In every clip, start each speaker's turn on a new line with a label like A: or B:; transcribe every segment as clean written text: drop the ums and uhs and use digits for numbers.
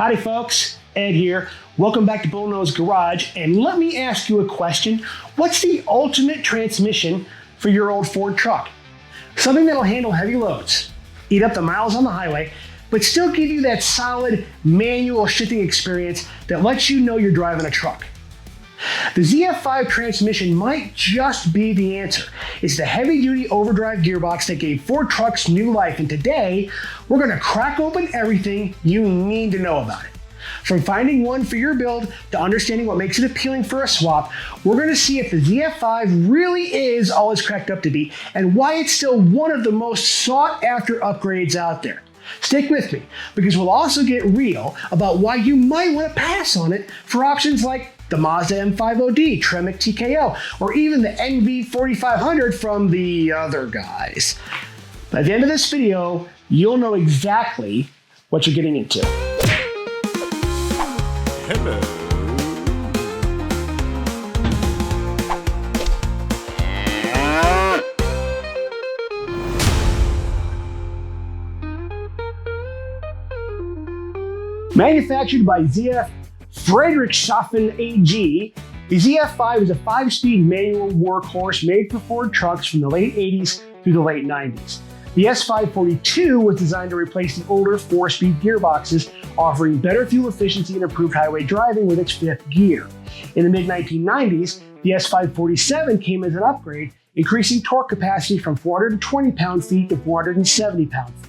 A: Howdy folks, Ed here. Welcome back to Bullnose Garage, and let me ask you a question. What's the ultimate transmission for your old Ford truck? Something that'll handle heavy loads, eat up the miles on the highway, but still give you that solid manual shifting experience that lets you know you're driving a truck. The ZF5 transmission might just be the answer. It's the heavy-duty overdrive gearbox that gave Ford trucks new life, and today we're going to crack open everything you need to know about it. From finding one for your build to understanding what makes it appealing for a swap, we're going to see if the ZF5 really is all it's cracked up to be and why it's still one of the most sought-after upgrades out there. Stick with me, because we'll also get real about why you might want to pass on it for options like the Mazda M5-0D, Tremec TKO, or even the NV4500 from the other guys. By the end of this video, you'll know exactly what you're getting into.
B: Hello.
A: Manufactured by ZF Friedrichshafen AG, the ZF5 is a 5-speed manual workhorse made for Ford trucks from the late 80s through the late 90s. The S5-42 was designed to replace the older 4-speed gearboxes, offering better fuel efficiency and improved highway driving with its 5th gear. In the mid-1990s, the S5-47 came as an upgrade, increasing torque capacity from 420 pound-feet to 470 pound-feet.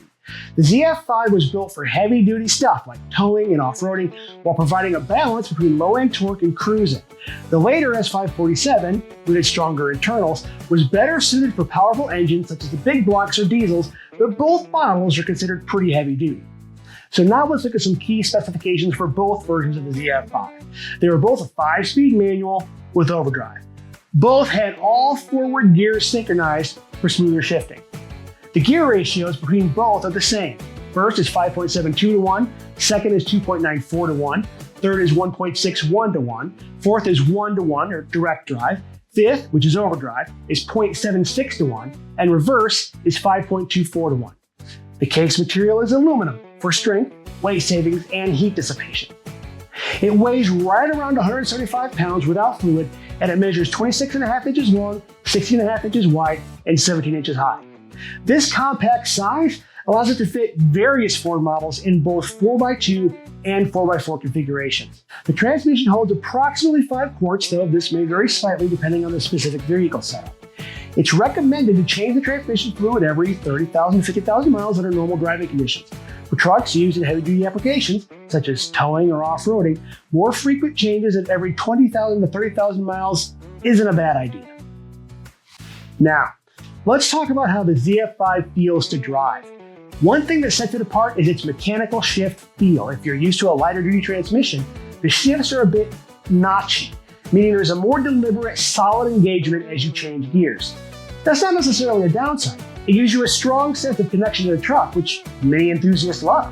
A: The ZF5 was built for heavy-duty stuff like towing and off-roading, while providing a balance between low-end torque and cruising. The later S5-47, with its stronger internals, was better suited for powerful engines such as the big blocks or diesels, but both models are considered pretty heavy-duty. So now let's look at some key specifications for both versions of the ZF5. They were both a 5-speed manual with overdrive. Both had all forward gears synchronized for smoother shifting. The gear ratios between both are the same. First is 5.72 to 1, second is 2.94 to 1, third is 1.61 to 1, fourth is 1 to 1 or direct drive, fifth, which is overdrive, is 0.76 to 1, and reverse is 5.24 to 1. The case material is aluminum for strength, weight savings, and heat dissipation. It weighs right around 175 pounds without fluid, and it measures 26.5 inches long, 16.5 inches wide, and 17 inches high. This compact size allows it to fit various Ford models in both 4x2 and 4x4 configurations. The transmission holds approximately 5 quarts, though this may vary slightly depending on the specific vehicle setup. It's recommended to change the transmission fluid every 30,000 to 50,000 miles under normal driving conditions. For trucks used in heavy-duty applications, such as towing or off-roading, more frequent changes at every 20,000 to 30,000 miles isn't a bad idea. Now, let's talk about how the ZF5 feels to drive. One thing that sets it apart is its mechanical shift feel. If you're used to a lighter duty transmission, the shifts are a bit notchy, meaning there's a more deliberate, solid engagement as you change gears. That's not necessarily a downside. It gives you a strong sense of connection to the truck, which many enthusiasts love.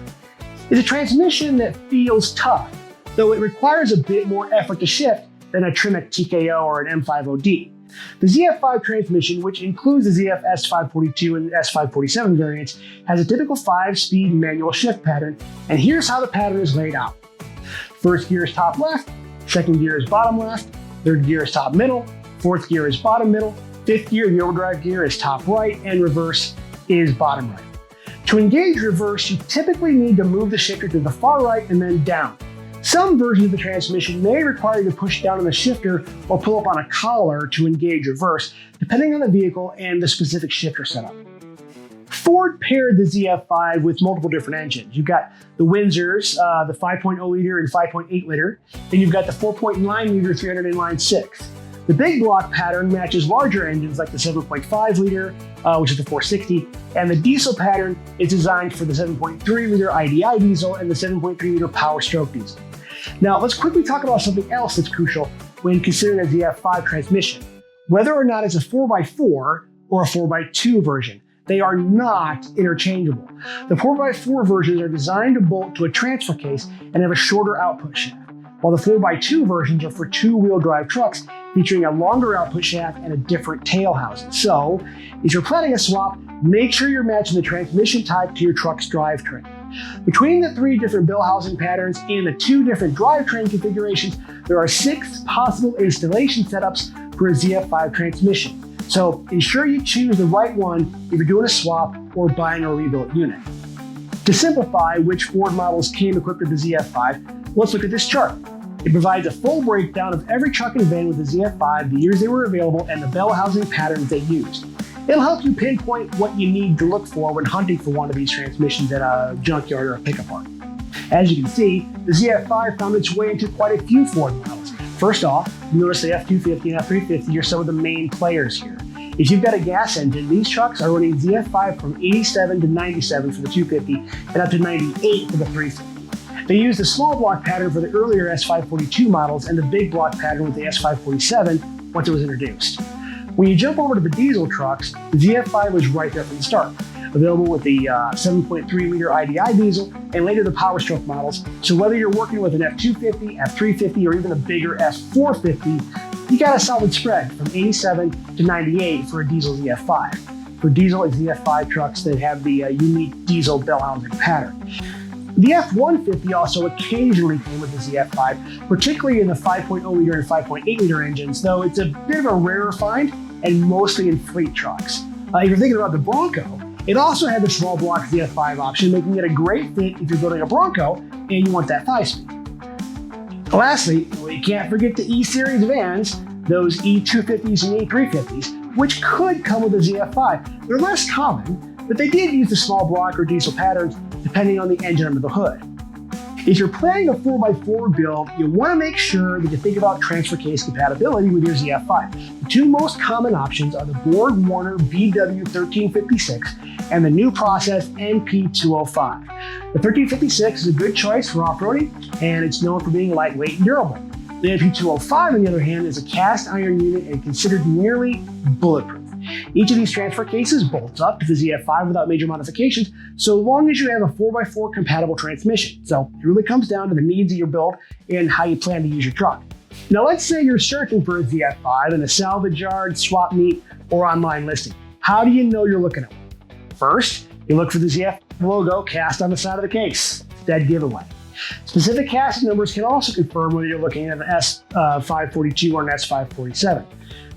A: It's a transmission that feels tough, though it requires a bit more effort to shift than a Tremec TKO or an M5-0D. The ZF5 transmission, which includes the ZF S5-42 and S5-47 variants, has a typical 5-speed manual shift pattern, and here's how the pattern is laid out. First gear is top left, second gear is bottom left, third gear is top middle, fourth gear is bottom middle, fifth gear, the overdrive gear, is top right, and reverse is bottom right. To engage reverse, you typically need to move the shifter to the far right and then down. Some versions of the transmission may require you to push down on the shifter or pull up on a collar to engage reverse, depending on the vehicle and the specific shifter setup. Ford paired the ZF5 with multiple different engines. You've got the Windsors, the 5.0 liter and 5.8 liter, then you've got the 4.9 liter 300 inline 6. The big block pattern matches larger engines like the 7.5 liter, which is the 460, and the diesel pattern is designed for the 7.3 liter IDI diesel and the 7.3 liter Power Stroke diesel. Now, let's quickly talk about something else that's crucial when considering a ZF5 transmission. Whether or not it's a 4x4 or a 4x2 version, they are not interchangeable. The 4x4 versions are designed to bolt to a transfer case and have a shorter output shaft, while the 4x2 versions are for two-wheel drive trucks featuring a longer output shaft and a different tail housing. So, if you're planning a swap, make sure you're matching the transmission type to your truck's drivetrain. Between the 3 different bell housing patterns and the 2 different drivetrain configurations, there are 6 possible installation setups for a ZF5 transmission. So ensure you choose the right one if you're doing a swap or buying a rebuilt unit. To simplify which Ford models came equipped with the ZF5, let's look at this chart. It provides a full breakdown of every truck and van with the ZF5, the years they were available, and the bell housing patterns they used. It'll help you pinpoint what you need to look for when hunting for one of these transmissions at a junkyard or a pickup park. As you can see, the ZF5 found its way into quite a few Ford models. First off, you notice the F250 and F350 are some of the main players here. If you've got a gas engine, these trucks are running ZF5 from 87 to 97 for the 250 and up to 98 for the 350. They used the small block pattern for the earlier S5-42 models and the big block pattern with the S5-47 once it was introduced. When you jump over to the diesel trucks, the ZF5 was right there from the start, available with the 7.3-liter IDI diesel and later the Power Stroke models. So whether you're working with an F250, F350, or even a bigger F450, you got a solid spread from 87 to 98 for a diesel ZF5. For diesel and ZF5 trucks that have the unique diesel bell housing pattern. The F150 also occasionally came with the ZF5, particularly in the 5.0-liter and 5.8-liter engines, though it's a bit of a rarer find and mostly in fleet trucks. If you're thinking about the Bronco, it also had the small block ZF5 option, making it a great fit if you're building a Bronco and you want that 5-speed. Lastly, you can't forget the E-Series vans, those E250s and E350s, which could come with a ZF5. They're less common, but they did use the small block or diesel patterns depending on the engine under the hood. If you're planning a 4x4 build, you want to make sure that you think about transfer case compatibility with your ZF5. The 2 most common options are the Borg-Warner BW1356 and the new process NP205. The 1356 is a good choice for off-roading, and it's known for being lightweight and durable. The NP205, on the other hand, is a cast iron unit and considered nearly bulletproof. Each of these transfer cases bolts up to the ZF5 without major modifications, so long as you have a 4x4 compatible transmission. So it really comes down to the needs of your build and how you plan to use your truck. Now let's say you're searching for a ZF5 in a salvage yard, swap meet, or online listing. How do you know you're looking at one? First, you look for the ZF logo cast on the side of the case. Dead giveaway. Specific casting numbers can also confirm whether you're looking at an S5-42 or an S5-47.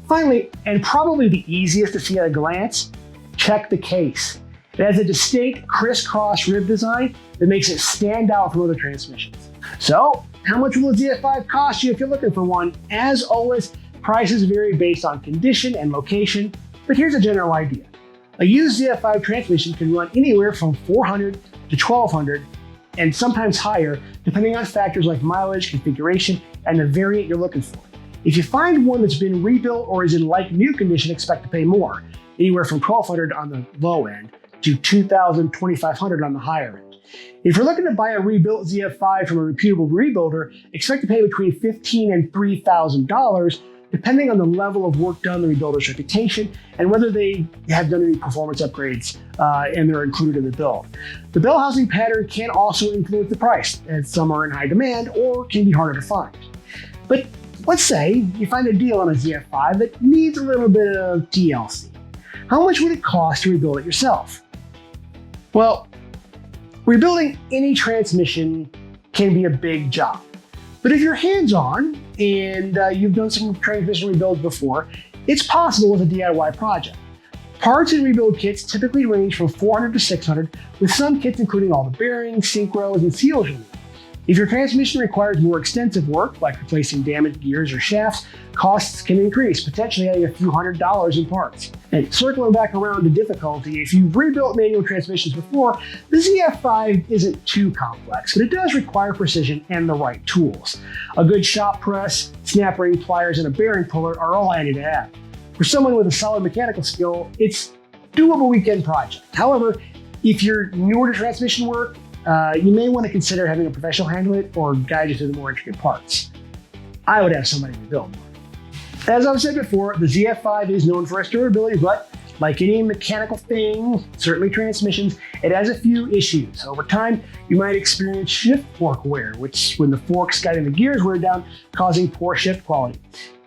A: Finally, and probably the easiest to see at a glance, check the case. It has a distinct crisscross rib design that makes it stand out from other transmissions. So, how much will a ZF5 cost you if you're looking for one? As always, prices vary based on condition and location, but here's a general idea. A used ZF5 transmission can run anywhere from $400 to $1,200 and sometimes higher, depending on factors like mileage, configuration, and the variant you're looking for. If you find one that's been rebuilt or is in like-new condition, expect to pay more, anywhere from $1,200 on the low end to $2,000, $2,500 on the higher end. If you're looking to buy a rebuilt ZF5 from a reputable rebuilder, expect to pay between $1,500 and $3,000, depending on the level of work done, the rebuilder's reputation, and whether they have done any performance upgrades and they're included in the build. The bell housing pattern can also influence the price, as some are in high demand or can be harder to find. But let's say you find a deal on a ZF5 that needs a little bit of TLC. How much would it cost to rebuild it yourself? Well, rebuilding any transmission can be a big job. But if you're hands-on and you've done some transmission rebuilds before, it's possible with a DIY project. Parts and rebuild kits typically range from $400 to $600, with some kits including all the bearings, synchros, and seals you need. If your transmission requires more extensive work, like replacing damaged gears or shafts, costs can increase, potentially adding a few $100s in parts. And circling back around to difficulty, if you've rebuilt manual transmissions before, the ZF5 isn't too complex, but it does require precision and the right tools. A good shop press, snap ring pliers, and a bearing puller are all handy to have. For someone with a solid mechanical skill, it's a doable weekend project. However, if you're newer to transmission work, you may want to consider having a professional handle it or guide you through the more intricate parts. I would have somebody rebuild one. As I've said before, the ZF5 is known for its durability, but like any mechanical thing, certainly transmissions, it has a few issues. Over time, you might experience shift fork wear, which when the forks guiding the gears wear down, causing poor shift quality.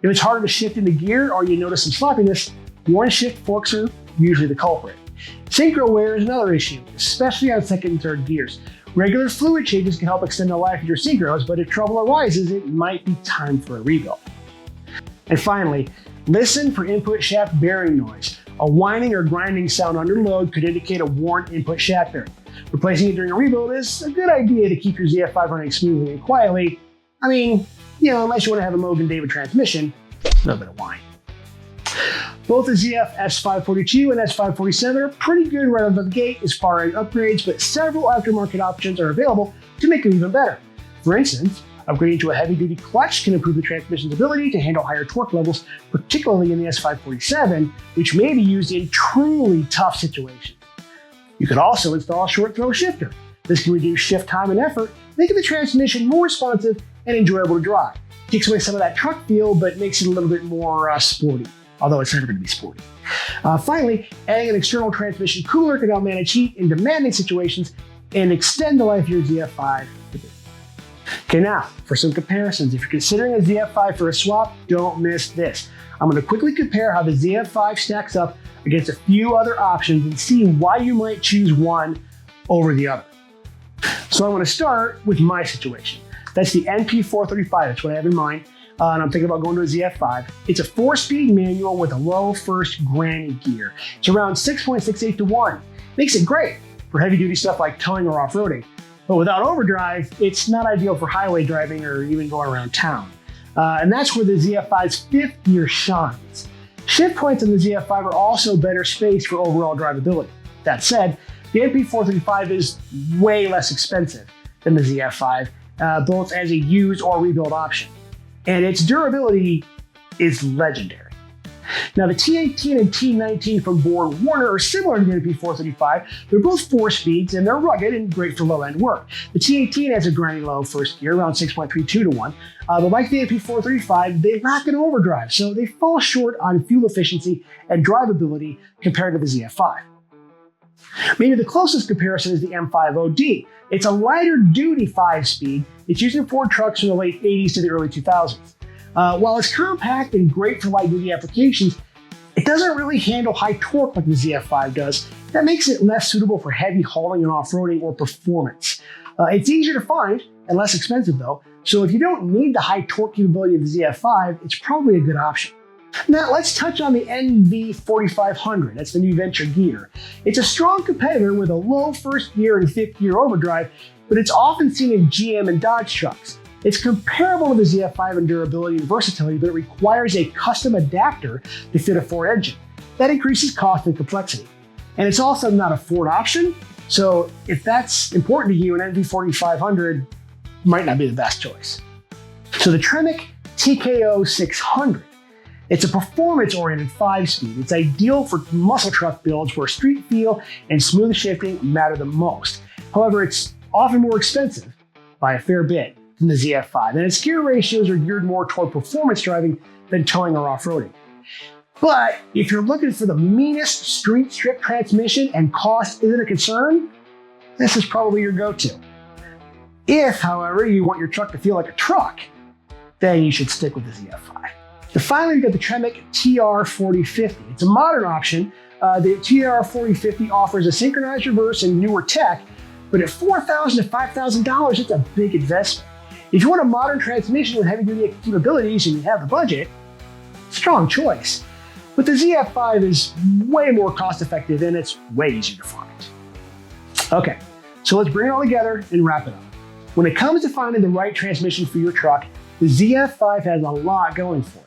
A: If it's harder to shift into gear or you notice some sloppiness, worn shift forks are usually the culprit. Synchro wear is another issue, especially on second and third gears. Regular fluid changes can help extend the life of your synchros, but if trouble arises, it might be time for a rebuild. And finally, listen for input shaft bearing noise. A whining or grinding sound under load could indicate a worn input shaft bearing. Replacing it during a rebuild is a good idea to keep your ZF5 running smoothly and quietly. I mean, unless you want to have a Moog and David transmission, a little bit of whine. Both the ZF S5-42 and S5-47 are pretty good right out of the gate as far as upgrades, but several aftermarket options are available to make them even better. For instance, upgrading to a heavy-duty clutch can improve the transmission's ability to handle higher torque levels, particularly in the S5-47, which may be used in truly tough situations. You could also install a short-throw shifter. This can reduce shift time and effort, making the transmission more responsive and enjoyable to drive. Takes away some of that truck feel, but makes it a little bit more sporty, although it's never going to be sporty. Finally, adding an external transmission cooler can help manage heat in demanding situations and extend the life of your ZF5. Okay, now for some comparisons. If you're considering a ZF5 for a swap, don't miss this. I'm going to quickly compare how the ZF5 stacks up against a few other options and see why you might choose one over the other. So I'm going to start with my situation. That's the NP435, that's what I have in mind. And I'm thinking about going to a ZF5. It's a 4-speed manual with a low first granny gear. It's around 6.68 to 1. Makes it great for heavy duty stuff like towing or off-roading. But without overdrive, it's not ideal for highway driving or even going around town. And that's where the ZF5's 5th gear shines. Shift points in the ZF5 are also better spaced for overall drivability. That said, the NP435 is way less expensive than the ZF5, both as a used or rebuild option. And its durability is legendary. Now the T18 and T19 from BorgWarner are similar to the NP435. They're both 4 speeds and they're rugged and great for low-end work. The T18 has a granny low first gear, around 6.32 to 1. But like the NP435, they lack an overdrive, so they fall short on fuel efficiency and drivability compared to the ZF5. Maybe the closest comparison is the M50D. It's a lighter duty 5-speed. It's used in Ford trucks from the late 80s to the early 2000s. While it's compact and great for light duty applications, it doesn't really handle high torque like the ZF5 does. That makes it less suitable for heavy hauling and off-roading or performance. It's easier to find and less expensive though, so if you don't need the high torque capability of the ZF5, it's probably a good option. Now let's touch on the NV4500, that's the new venture gear. It's a strong competitor with a low first gear and 5th gear overdrive, but it's often seen in GM and Dodge trucks. It's comparable to the ZF5 in durability and versatility, but it requires a custom adapter to fit a Ford engine. That increases cost and complexity. And it's also not a Ford option, so if that's important to you, an NV4500 might not be the best choice. So the Tremec TKO 600. It's a performance-oriented 5-speed. It's ideal for muscle truck builds where street feel and smooth shifting matter the most. However, it's often more expensive by a fair bit than the ZF5, and its gear ratios are geared more toward performance driving than towing or off-roading. But if you're looking for the meanest street strip transmission and cost isn't a concern, this is probably your go-to. If, however, you want your truck to feel like a truck, then you should stick with the ZF5. And finally, we've got the Tremec TR4050. It's a modern option. The TR4050 offers a synchronized reverse and newer tech, but at $4,000 to $5,000, it's a big investment. If you want a modern transmission with heavy-duty capabilities and you have the budget, strong choice. But the ZF5 is way more cost-effective and it's way easier to find. Okay, so let's bring it all together and wrap it up. When it comes to finding the right transmission for your truck, the ZF5 has a lot going for it.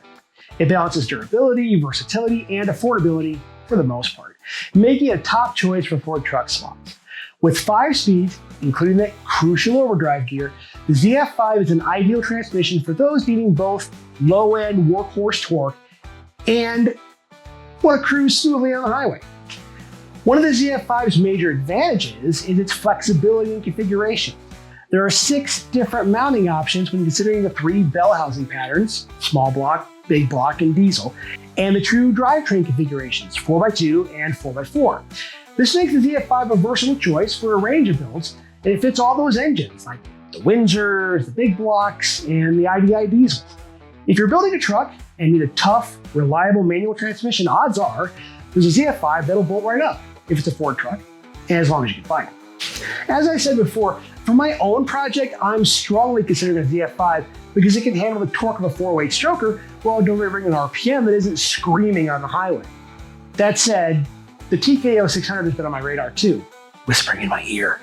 A: It balances durability, versatility, and affordability for the most part, making it a top choice for Ford truck swaps. With 5 speeds, including that crucial overdrive gear, the ZF5 is an ideal transmission for those needing both low-end workhorse torque and want to cruise smoothly on the highway. One of the ZF5's major advantages is its flexibility and configuration. There are 6 different mounting options when considering the 3 bell housing patterns, small block, big block, and diesel, and the true drivetrain configurations, 4x2 and 4x4. This makes the ZF5 a versatile choice for a range of builds, and it fits all those engines, like the Windsors, the big blocks, and the IDI diesels. If you're building a truck and need a tough, reliable manual transmission, odds are there's a ZF5 that'll bolt right up. if it's a Ford truck, and as long as you can find it. As I said before, for my own project, I'm strongly considering a ZF5 because it can handle the torque of a 4-weight stroker while delivering an RPM that isn't screaming on the highway. That said, the TKO 600 has been on my radar too, whispering in my ear,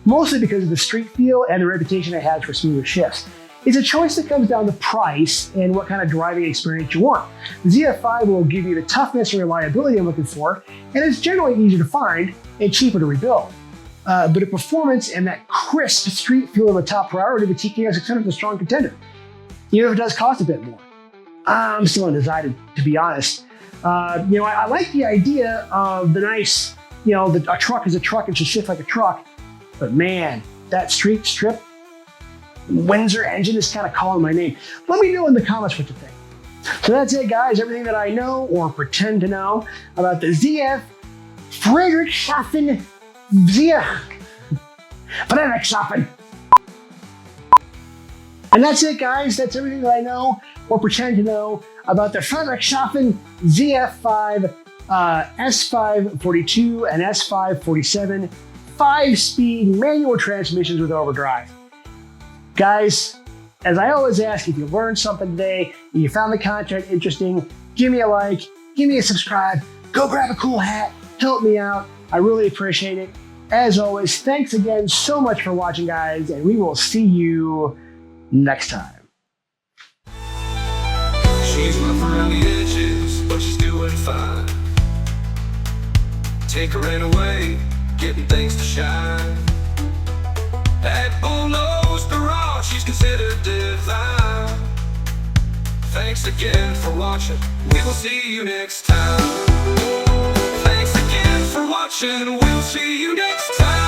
A: mostly because of the street feel and the reputation it has for smoother shifts. It's a choice that comes down to price and what kind of driving experience you want. The ZF5 will give you the toughness and reliability I'm looking for, and it's generally easier to find and cheaper to rebuild. But the performance and that crisp street feel are the top priority. The TKO 600 is a strong contender, even if it does cost a bit more. I'm still undecided, to be honest. I like the idea of the nice, a truck is a truck and should shift like a truck. But man, that street strip Windsor engine is kind of calling my name. Let me know in the comments what you think. So that's it, guys. Everything that I know or pretend to know about the ZF Friedrichshafen Friedrichshafen. And that's it, guys. That's everything that I know or pretend to know about the Friedrichshafen ZF5, S5-42 and S5-47 5-speed manual transmissions with overdrive. Guys, as I always ask, if you learned something today and you found the content interesting, give me a like, give me a subscribe, go grab a cool hat, help me out. I really appreciate it. As always, thanks again so much for watching, guys, and we will see you next time.
B: She's rough around the edges, but she's doing fine. Take her in away, getting things to shine. That bullnose garage, she's considered divine. Thanks again for watching, we will see you next time. Thanks again for watching, we'll see you next time.